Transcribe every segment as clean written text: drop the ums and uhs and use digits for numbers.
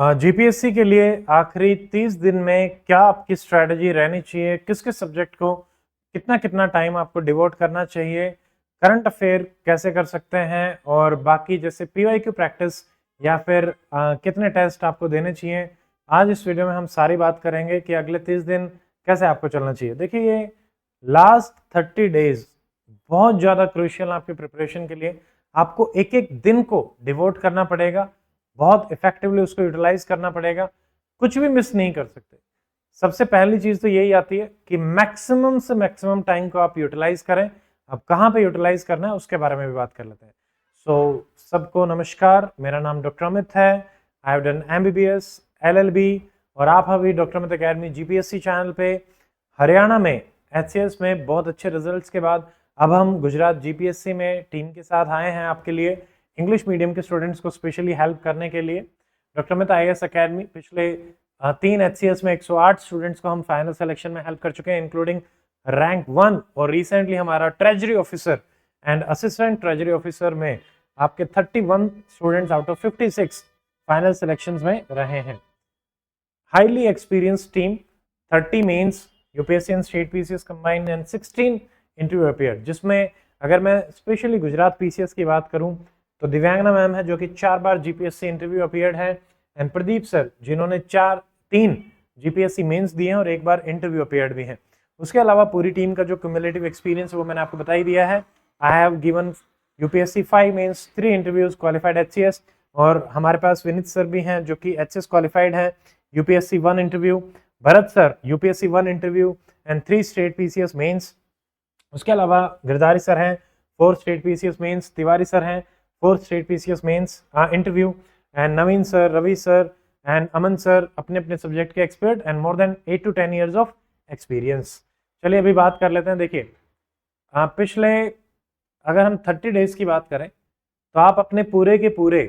GPSC के लिए आखिरी 30 दिन में क्या आपकी स्ट्रैटेजी रहनी चाहिए, किस किस सब्जेक्ट को कितना कितना टाइम आपको डिवोट करना चाहिए, करंट अफेयर कैसे कर सकते हैं, और बाकी जैसे पीवाईक्यू प्रैक्टिस या फिर कितने टेस्ट आपको देने चाहिए। आज इस वीडियो में हम सारी बात करेंगे कि अगले 30 दिन कैसे आपको चलना चाहिए। देखिए, ये लास्ट 30 डेज बहुत ज़्यादा क्रूशियल आपकी प्रिपरेशन के लिए। आपको एक एक दिन को डिवोट करना पड़ेगा, बहुत इफेक्टिवली उसको यूटिलाइज करना पड़ेगा, कुछ भी मिस नहीं कर सकते। सबसे पहली चीज तो यही आती है कि मैक्सिमम से मैक्सिमम टाइम को आप यूटिलाइज करें। अब कहाँ पे यूटिलाइज करना है उसके बारे में भी बात कर लेते हैं। सबको नमस्कार, मेरा नाम डॉक्टर अमित है। I have done MBBS, LLB, और आप अभी doctor Amit academy GPSC channel पे हरियाणा में एचसीएस में बहुत अच्छे रिजल्ट्स के बाद अब हम गुजरात जीपीएससी में टीम के साथ आए हैं आपके लिए, इंग्लिश मीडियम के स्टूडेंट्स को स्पेशली हेल्प करने के लिए। डॉक्टर अमित आईएएस एकेडमी पिछले 3 एचसीएस में 108 स्टूडेंट्स को हम फाइनल सिलेक्शन में हेल्प कर चुके हैं, इंक्लूडिंग रैंक 1, और रिसेंटली हमारा treasury officer and assistant treasury officer में आपके 31 students out of 56 final selections में रहे हैं। Highly experienced team, 30 mains, UPSC and state PCS combined and 16 interview appeared, जिसमें अगर मैं स्पेशली गुजरात पीसीएस की बात करूं तो दिव्यांगना मैम है जो कि 4 बार जीपीएससी इंटरव्यू अपीयर्ड है, एंड प्रदीप सर जिन्होंने 3 जीपीएससी मेंस दिए हैं और 1 बार इंटरव्यू अपीयर्ड भी हैं। उसके अलावा पूरी टीम का जो क्यूमुलेटिव एक्सपीरियंस है वो मैंने आपको बता ही दिया है। I have given UPSC 5 mains, 3 interviews, qualified HCS, और हमारे पास विनीत सर भी हैं जो कि एचएस क्वालिफाइड है, UPSC 1 interview, Bharat sir UPSC 1 interview and 3 state PCS mains. उसके अलावा गिरधारी सर हैं 4 state PCS mains, Tiwari sir हैं 4 state PCS mains interview, and Naveen sir, Ravi sir and Aman sir अपने अपने सब्जेक्ट के expert and more than 8 to 10 years of experience. चलिए अभी बात कर लेते हैं। देखिए, पिछले अगर हम 30 डेज की बात करें तो आप अपने पूरे के पूरे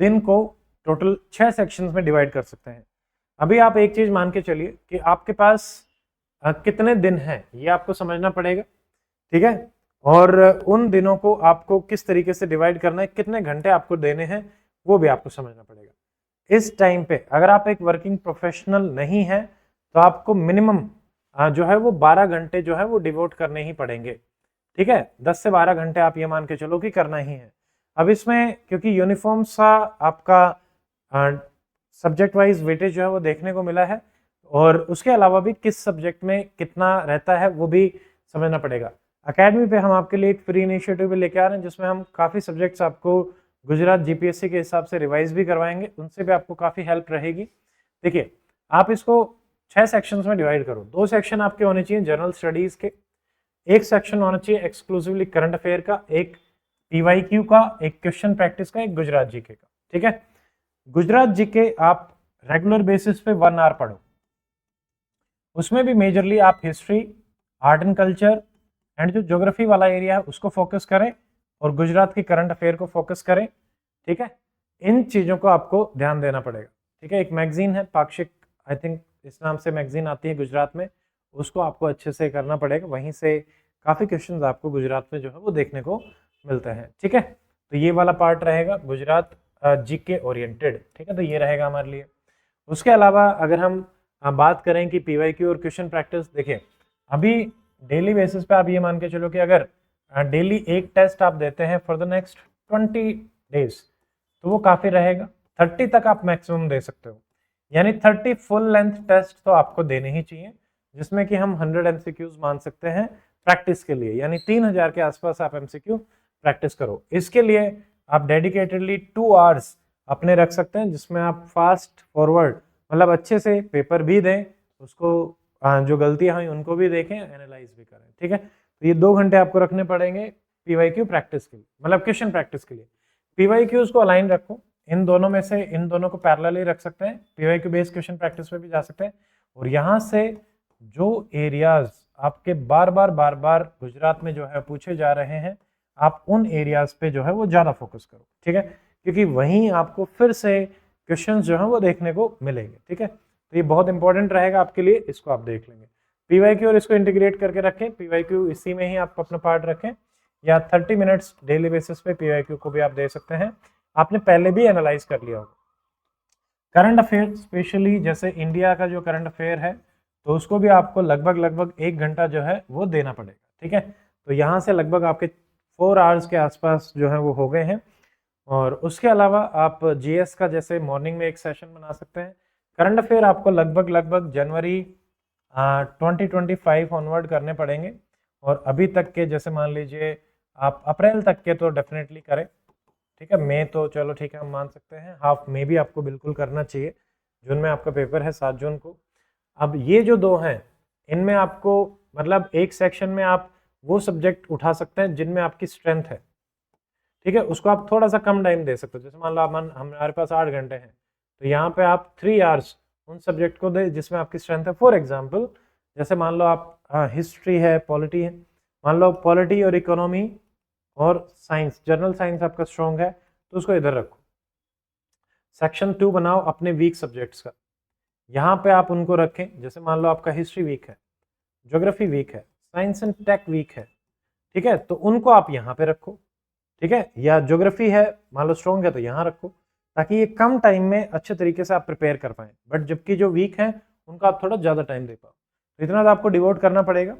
दिन को टोटल 6 सेक्शंस में डिवाइड कर सकते हैं। अभी आप एक चीज मान के चलिए कि आपके पास कितने दिन हैं ये आपको समझना पड़ेगा, ठीक है, और उन दिनों को आपको किस तरीके से डिवाइड करना है, कितने घंटे आपको देने हैं वो भी आपको समझना पड़ेगा। इस टाइम पे अगर आप एक वर्किंग प्रोफेशनल नहीं है तो आपको मिनिमम जो है वो 12 घंटे जो है वो डिवोट करने ही पड़ेंगे, ठीक है। 10 से 12 घंटे आप ये मान के चलो कि करना ही है। अब इसमें क्योंकि यूनिफॉर्म सा आपका सब्जेक्ट वाइज वेटेज जो है वो देखने को मिला है, और उसके अलावा भी किस सब्जेक्ट में कितना रहता है वो भी समझना पड़ेगा। अकेडमी पे हम आपके लिए एक फ्री इनिशिएटिव भी लेके आ रहे हैं जिसमें हम काफ़ी सब्जेक्ट्स आपको गुजरात जीपीएससी के हिसाब से रिवाइज भी करवाएंगे, उनसे भी आपको काफ़ी हेल्प रहेगी। देखिए, आप इसको 6 सेक्शंस में डिवाइड करो। 2 सेक्शन आपके होने चाहिए जनरल स्टडीज के, 1 सेक्शन होना चाहिए एक्सक्लूसिवली करंट अफेयर का, एक पीवाईक्यू का, एक क्वेश्चन प्रैक्टिस का, एक गुजरात जीके का, ठीक है। गुजरात जीके आप रेगुलर बेसिस पे 1 आवर पढ़ो, उसमें भी मेजरली आप history, art and culture and जो ज्योग्राफी वाला एरिया है उसको फोकस करें, और गुजरात की करंट अफेयर को फोकस करें, ठीक है। इन चीज़ों को आपको ध्यान देना पड़ेगा, ठीक है। एक मैगजीन है पाक्षिक, आई थिंक इस नाम से मैगजीन आती है गुजरात में, उसको आपको अच्छे से करना पड़ेगा, वहीं से काफ़ी क्वेश्चंस आपको गुजरात में जो है वो देखने को मिलते हैं, ठीक है। तो ये वाला पार्ट रहेगा गुजरात जीके ओरिएंटेड, ठीक है, तो ये रहेगा हमारे लिए। उसके अलावा अगर हम बात करें कि पीवाईक्यू और क्वेश्चन प्रैक्टिस, देखिए अभी डेली बेसिस पे आप ये मान के चलो कि अगर डेली एक टेस्ट आप देते हैं फॉर द नेक्स्ट 20 डेज तो वो काफ़ी रहेगा। 30 तक आप मैक्सिमम दे सकते हो, यानी 30 फुल लेंथ टेस्ट तो आपको देने ही चाहिए, जिसमें कि हम 100 एमसीक्यूज मान सकते हैं प्रैक्टिस के लिए, यानी 3000 के आसपास आप एमसीक्यू प्रैक्टिस करो। इसके लिए आप डेडिकेटेडली 2 आवर्स अपने रख सकते हैं, जिसमें आप फास्ट फॉरवर्ड मतलब अच्छे से पेपर भी दें, उसको जो गलतियां हुई उनको भी देखें, एनालाइज भी करें, ठीक है। तो ये 2 घंटे आपको रखने पड़ेंगे पीवाईक्यू प्रैक्टिस के लिए, मतलब क्वेश्चन प्रैक्टिस के लिए। पीवाईक्यूज को अलाइन रखो, इन दोनों में से इन दोनों को पैरेलली रख सकते हैं, पीवाईक्यू बेस्ड क्वेश्चन प्रैक्टिस पे भी जा सकते हैं, और यहाँ से जो एरियाज आपके बार बार गुजरात में जो है पूछे जा रहे हैं, आप उन एरियाज पे जो है वो ज्यादा फोकस करो, ठीक है, क्योंकि वहीं आपको फिर से क्वेश्चंस जो है वो देखने को मिलेंगे, ठीक है। तो ये बहुत इंपॉर्टेंट रहेगा आपके लिए, इसको आप देख लेंगे। पीवाईक्यू और इसको इंटीग्रेट करके रखें, पीवाईक्यू इसी में ही आप अपना पार्ट रखें, या 30 मिनट्स डेली बेसिस पे पीवाईक्यू को भी आप दे सकते हैं, आपने पहले भी एनालाइज कर लिया होगा। करंट अफेयर स्पेशली जैसे इंडिया का जो करंट अफेयर है तो उसको भी आपको लगभग 1 घंटा जो है वो देना पड़ेगा, ठीक है। तो यहाँ से लगभग आपके 4 आवर्स के आसपास जो है वो हो गए हैं। और उसके अलावा आप जीएस का जैसे मॉर्निंग में एक सेशन बना सकते हैं। करंट अफेयर आपको लगभग जनवरी 2025 ऑनवर्ड करने पड़ेंगे, और अभी तक के जैसे मान लीजिए आप अप्रैल तक के तो डेफिनेटली करें, ठीक है। मई तो चलो ठीक है हम मान सकते हैं, हाफ में भी आपको बिल्कुल करना चाहिए। जून में आपका पेपर है 7 जून को। अब ये जो 2 हैं इनमें आपको मतलब एक सेक्शन में आप वो सब्जेक्ट उठा सकते हैं जिनमें आपकी स्ट्रेंथ है, ठीक है। उसको आप थोड़ा सा कम टाइम दे सकते हो, जैसे मान लो हमारे पास 8 घंटे हैं तो यहाँ पे आप 3 आवर्स उन सब्जेक्ट को दे जिसमें आपकी स्ट्रेंथ है। फॉर एग्जाम्पल जैसे मान लो आप हिस्ट्री है, पॉलिटी है, मान लो पॉलिटी और इकोनॉमी और साइंस, जनरल साइंस आपका स्ट्रॉन्ग है तो उसको इधर रखो। सेक्शन 2 बनाओ अपने वीक सब्जेक्ट्स का, यहाँ पे आप उनको रखें। जैसे मान लो आपका हिस्ट्री वीक है, ज्योग्राफी वीक है, साइंस एंड टेक वीक है, ठीक है, तो उनको आप यहाँ पे रखो, ठीक है। या ज्योग्राफी है मान लो स्ट्रॉन्ग है तो यहाँ रखो, ताकि ये कम टाइम में अच्छे तरीके से आप प्रिपेयर कर पाए। बट जबकि जो वीक है उनको आप थोड़ा ज्यादा टाइम दे पाओ, तो इतना तो आपको डिवोट करना पड़ेगा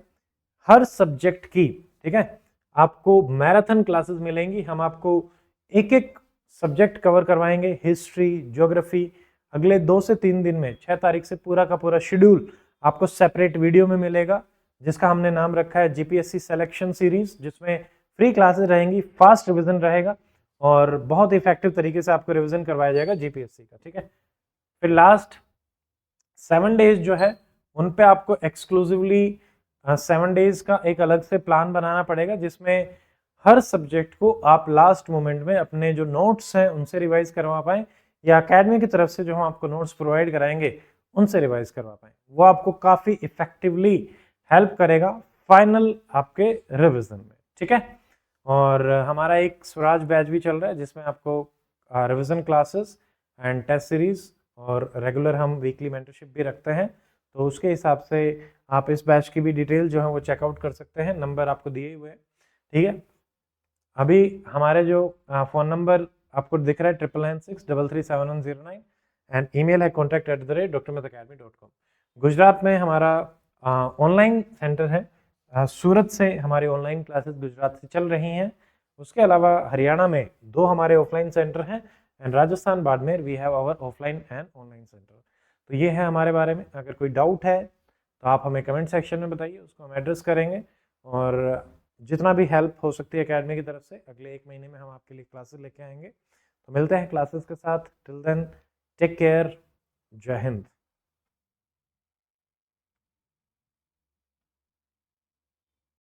हर सब्जेक्ट की, ठीक है। आपको मैराथन क्लासेस मिलेंगी, हम आपको एक एक सब्जेक्ट कवर करवाएंगे। हिस्ट्री, ज्योग्राफी अगले 2 से 3 दिन में 6 तारीख से पूरा का पूरा शेड्यूल आपको सेपरेट वीडियो में मिलेगा, जिसका हमने नाम रखा है जीपीएससी सिलेक्शन सीरीज, जिसमें फ्री क्लासेस रहेंगी, फास्ट रिवीजन रहेगा और बहुत इफेक्टिव तरीके से आपको रिवीजन करवाया जाएगा जीपीएससी का, ठीक है। फिर लास्ट 7 डेज जो है उन पे आपको एक्सक्लूसिवली 7 डेज का एक अलग से प्लान बनाना पड़ेगा, जिसमें हर सब्जेक्ट को आप लास्ट मोमेंट में अपने जो नोट्स हैं उनसे रिवाइज करवा पाएं, या एकेडमी की तरफ से जो हम आपको नोट्स प्रोवाइड कराएंगे उनसे रिवाइज करवा पाएं। वो आपको काफ़ी इफेक्टिवली हेल्प करेगा फाइनल आपके रिविजन में, ठीक है। और हमारा एक स्वराज बैच भी चल रहा है जिसमें आपको revision classes and test series और रेगुलर हम वीकली मेंटरशिप भी रखते हैं, तो उसके हिसाब से आप इस बैच की भी डिटेल जो है वो चेकआउट कर सकते हैं। नंबर आपको दिए हुए हैं, ठीक है। अभी हमारे जो फ़ोन नंबर आपको दिख रहा है 9996337109 एंड ईमेल है contact@dracmedacademy.com। गुजरात में हमारा ऑनलाइन सेंटर है, सूरत से हमारी ऑनलाइन क्लासेस गुजरात से चल रही हैं। उसके अलावा हरियाणा में 2 हमारे ऑफलाइन सेंटर हैं and Rajasthan Barmer we have our offline and online centre. तो ये है हमारे बारे में। अगर कोई डाउट है तो आप हमें कमेंट सेक्शन में बताइए, उसको हम एड्रेस करेंगे, और जितना भी हेल्प हो सकती है एकेडमी की तरफ से अगले 1 महीने में हम आपके लिए क्लासेस लेके आएंगे। तो मिलते हैं क्लासेस के साथ, टिल देन टेक केयर, जय हिंद।